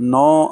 9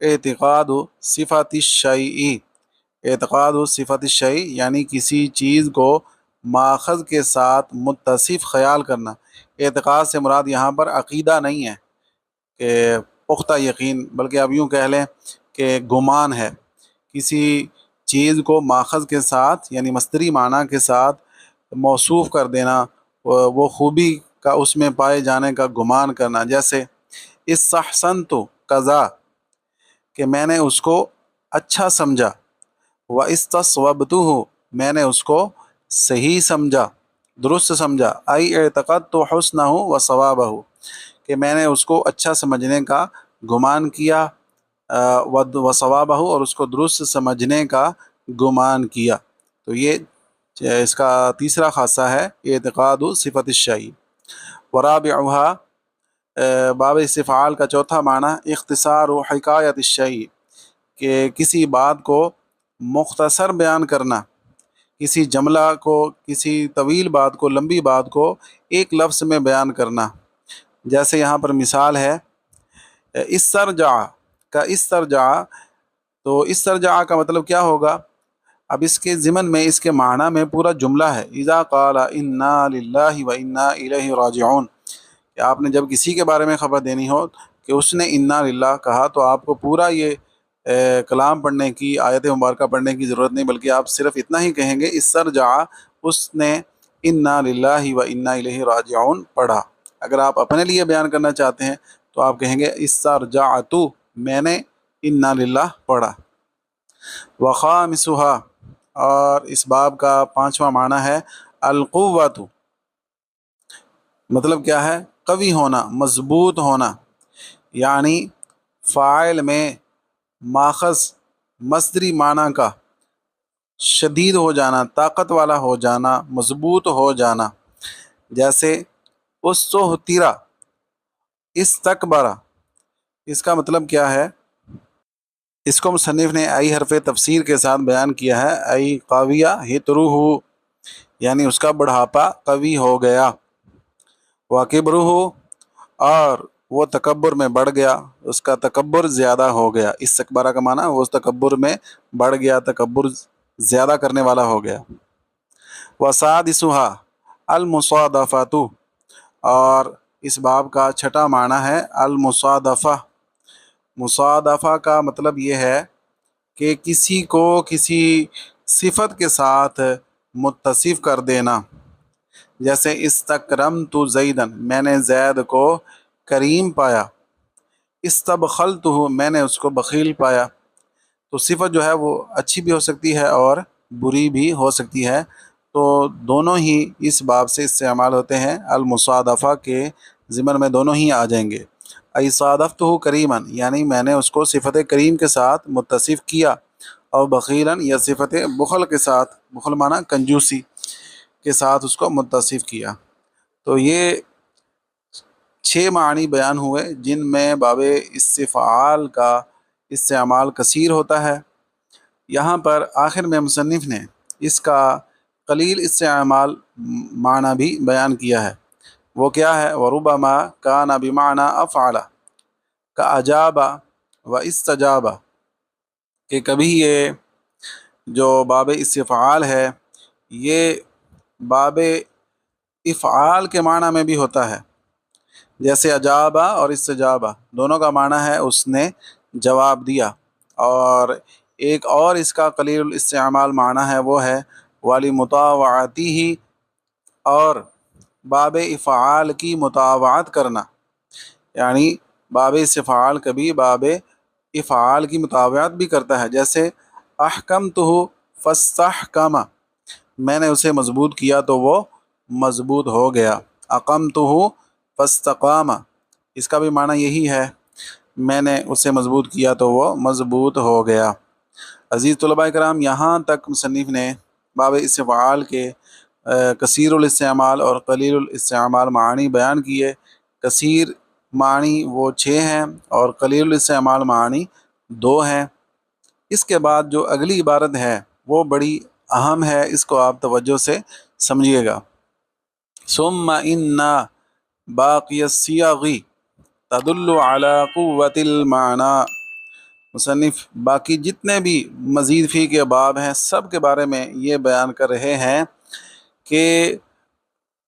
اعتقاد صفت الشیء، اعتقاد صفت الشیء یعنی کسی چیز کو ماخذ کے ساتھ متصف خیال کرنا۔ اعتقاد سے مراد یہاں پر عقیدہ نہیں ہے کہ پختہ یقین، بلکہ اب یوں کہہ لیں کہ گمان ہے۔ کسی چیز کو ماخذ کے ساتھ یعنی مصدری معنی کے ساتھ موصوف کر دینا، وہ خوبی کا اس میں پائے جانے کا گمان کرنا۔ جیسے استحسنت قضا کہ میں نے اس کو اچھا سمجھا، واستصوبتہ میں نے اس کو صحیح سمجھا، درست سمجھا، ای اعتقدت حسنہ وصوابہ کہ میں نے اس کو اچھا سمجھنے کا گمان کیا، وصوابہ اور اس کو درست سمجھنے کا گمان کیا۔ تو یہ اس کا تیسرا خاصہ ہے اعتقاد صفت الشیء۔ ورابعها باب استفعال کا چوتھا معنی اختصار و حکایت الشیء کہ کسی بات کو مختصر بیان کرنا، کسی جملہ کو، کسی طویل بات کو، لمبی بات کو ایک لفظ میں بیان کرنا۔ جیسے یہاں پر مثال ہے استرجع کا استرجع، تو استرجع کا مطلب کیا ہوگا؟ اب اس کے ضمن میں، اس کے معنی میں پورا جملہ ہے اذا قال انا للہ و انا الیہ راجعون، کہ آپ نے جب کسی کے بارے میں خبر دینی ہو کہ اس نے انا للہ کہا تو آپ کو پورا یہ کلام پڑھنے کی، آیت مبارکہ پڑھنے کی ضرورت نہیں، بلکہ آپ صرف اتنا ہی کہیں گے استرجع، اس نے انا للہ و انا الیہ راجعون پڑھا۔ اگر آپ اپنے لیے بیان کرنا چاہتے ہیں تو آپ کہیں گے استرجعت، میں نے انا للہ پڑھا۔ وخامسها اور اس باب کا پانچواں معنی ہے القوت، مطلب کیا ہے؟ قوی ہونا، مضبوط ہونا، یعنی فاعل میں ماخذ مصدری معنی کا شدید ہو جانا، طاقت والا ہو جانا، مضبوط ہو جانا۔ جیسے استہترا، استکبرا، اس کا مطلب کیا ہے؟ اس کو مصنف نے ای حرف تفسیر کے ساتھ بیان کیا ہے، ای قاویہ ہتروہ یعنی اس کا بڑھاپا قوی ہو گیا، وکبرہ اور وہ تکبر میں بڑھ گیا، اس کا تکبر زیادہ ہو گیا۔ استکبارہ کا معنی وہ اس تکبر میں بڑھ گیا، تکبر زیادہ کرنے والا ہو گیا۔ وسادسہا المصادفۃ اور اس باب کا چھٹا معنی ہے المصادفہ۔ مصادفہ کا مطلب یہ ہے کہ کسی کو کسی صفت کے ساتھ متصف کر دینا۔ جیسے استکرمت زیدن، میں نے زید کو کریم پایا، استبخلتہ میں نے اس کو بخیل پایا۔ تو صفت جو ہے وہ اچھی بھی ہو سکتی ہے اور بری بھی ہو سکتی ہے، تو دونوں ہی اس باب سے استعمال ہوتے ہیں، المصادفہ کے ضمن میں دونوں ہی آ جائیں گے۔ ای صادفتہ کریما یعنی میں نے اس کو صفت کریم کے ساتھ متصف کیا، اور بخیلاً یا صفت بخل کے ساتھ، بخل معنی کنجوسی کے ساتھ اس کو متصف کیا۔ تو یہ 6 معنی بیان ہوئے جن میں باب استفعال کا استعمال کثیر ہوتا ہے۔ یہاں پر آخر میں مصنف نے اس کا قلیل استعمال معنی بھی بیان کیا ہے، وہ کیا ہے؟ وربما کان بمعنی افعل کا اجاب و استجاب، کہ کبھی یہ جو باب استفعال ہے یہ باب افعال کے معنی میں بھی ہوتا ہے۔ جیسے اجابہ اور استجابہ دونوں کا معنی ہے اس نے جواب دیا، اور ایک اور اس کا قلیل الاستعمال معنی ہے وہ ہے والی مطاوعتی ہی، اور باب افعال کی مطاوعت کرنا، یعنی باب استفعال کبھی باب افعال کی مطاوعت بھی کرتا ہے۔ جیسے احکمتہ فاستحکم، میں نے اسے مضبوط کیا تو وہ مضبوط ہو گیا۔ اقمتہ فاستقام، اس کا بھی معنی یہی ہے، میں نے اسے مضبوط کیا تو وہ مضبوط ہو گیا۔ عزیز طلباء کرام، یہاں تک مصنف نے باب استفعال کے کثیر الاستعمال اور قلیل الاستعمال معنی بیان کیے۔ کثیر معنی وہ 6 ہیں اور قلیل الاستعمال معنی 2 ہیں۔ اس کے بعد جو اگلی عبارت ہے وہ بڑی اہم ہے، اس کو آپ توجہ سے سمجھیے گا۔ ثم ان باقی الصیغ تدل علی قوت المعنی، مصنف باقی جتنے بھی مزید فی کے باب ہیں سب کے بارے میں یہ بیان کر رہے ہیں کہ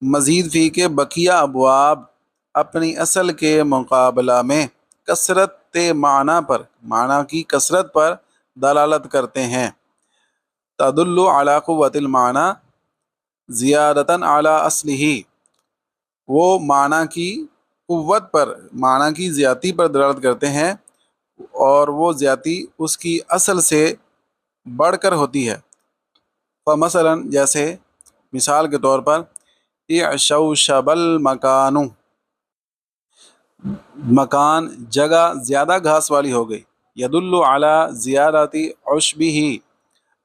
مزید فی کے بقیہ ابواب اپنی اصل کے مقابلہ میں کثرت معنی پر، معنی کی کثرت پر دلالت کرتے ہیں۔ تدل علی قوت المعنی زیادتاً علی اصلہ، وہ معنی کی قوت پر، معنی کی زیادتی پر دلالت کرتے ہیں اور وہ زیادتی اس کی اصل سے بڑھ کر ہوتی ہے۔ فمثلا جیسے مثال کے طور پر اعشوشب المکان، مکان جگہ زیادہ گھاس والی ہو گئی۔ یدل علی زیادت عشبہ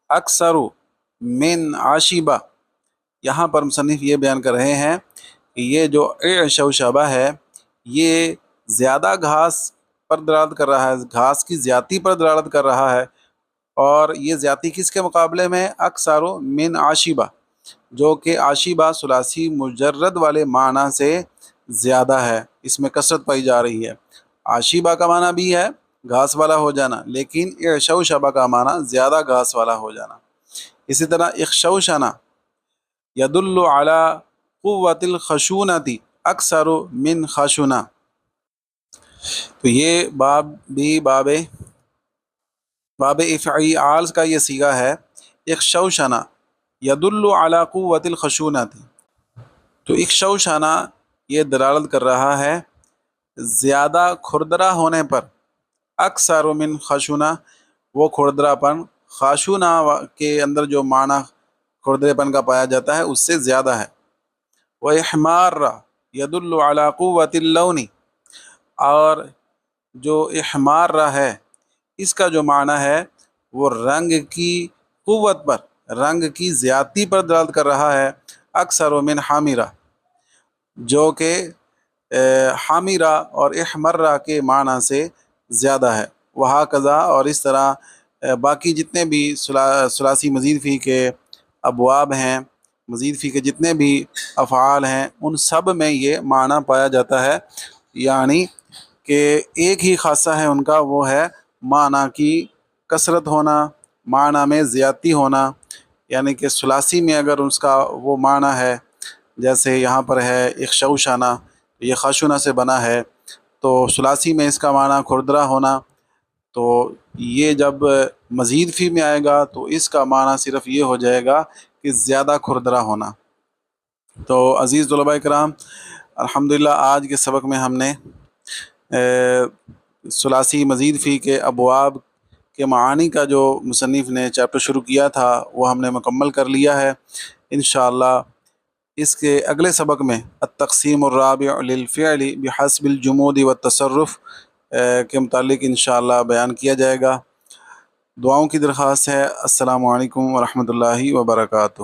اکثر من عاشبہ، یہاں پر مصنف یہ بیان کر رہے ہیں کہ یہ جو اعشوشبہ ہے یہ زیادہ گھاس پر دلالت کر رہا ہے، گھاس کی زیادتی پر دلالت کر رہا ہے، اور یہ زیادتی کس کے مقابلے میں؟ اکثر من عاشبہ، جو کہ عاشبہ ثلاثی مجرد والے معنی سے زیادہ ہے، اس میں کثرت پائی جا رہی ہے۔ عاشبہ کا معنی بھی ہے گھاس والا ہو جانا، لیکن اعشوشبہ کا معنی زیادہ گھاس والا ہو جانا۔ اسی طرح اخشوشنا یدل علی قوت الخشونۃ اکثر من خشونہ، تو یہ باب بھی باب افعال کا یہ صیغہ ہے۔ اخشوشنا یدل علی قوت الخشونۃ، تو اخشوشنا یہ دلالت کر رہا ہے زیادہ کھردرا ہونے پر، اکثر من خشونہ، وہ کھردرا پن خاشونہ کے اندر جو معنی کھردرے پن کا پایا جاتا ہے اس سے زیادہ ہے۔ وَإِحْمَارَ يَدُلُّ عَلَى قُوَّةِ اللَّوْنِ، اور جو احمار ہے اس کا جو معنی ہے وہ رنگ کی قوت پر، رنگ کی زیادتی پر دلالت کر رہا ہے، اکثر من حامرہ، جو کہ حامرہ اور احمرہ کے معنی سے زیادہ ہے۔ وہکذا، اور اس طرح باقی جتنے بھی ثلاثی مزید فی کے ابواب ہیں، مزید فی کے جتنے بھی افعال ہیں، ان سب میں یہ معنی پایا جاتا ہے، یعنی کہ ایک ہی خاصہ ہے ان کا، وہ ہے معنی کی کثرت ہونا، معنی میں زیادتی ہونا، یعنی کہ ثلاثی میں اگر اس کا وہ معنی ہے، جیسے یہاں پر ہے اخشوشانہ، یہ خشونہ سے بنا ہے، تو ثلاثی میں اس کا معنی کھردرا ہونا، تو یہ جب مزید فی میں آئے گا تو اس کا معنی صرف یہ ہو جائے گا کہ زیادہ کھردرا ہونا۔ تو عزیز طلباء کرام، الحمدللہ آج کے سبق میں ہم نے ثلاثی مزید فی کے ابواب کے معانی کا جو مصنف نے چیپٹر شروع کیا تھا وہ ہم نے مکمل کر لیا ہے۔ انشاءاللہ اس کے اگلے سبق میں التقسیم الرابع للفعل بحسب الجمود والتصرف کے متعلق انشاءاللہ بیان کیا جائے گا۔ دعاؤں کی درخواست ہے۔ السلام علیکم ورحمۃ اللہ وبرکاتہ۔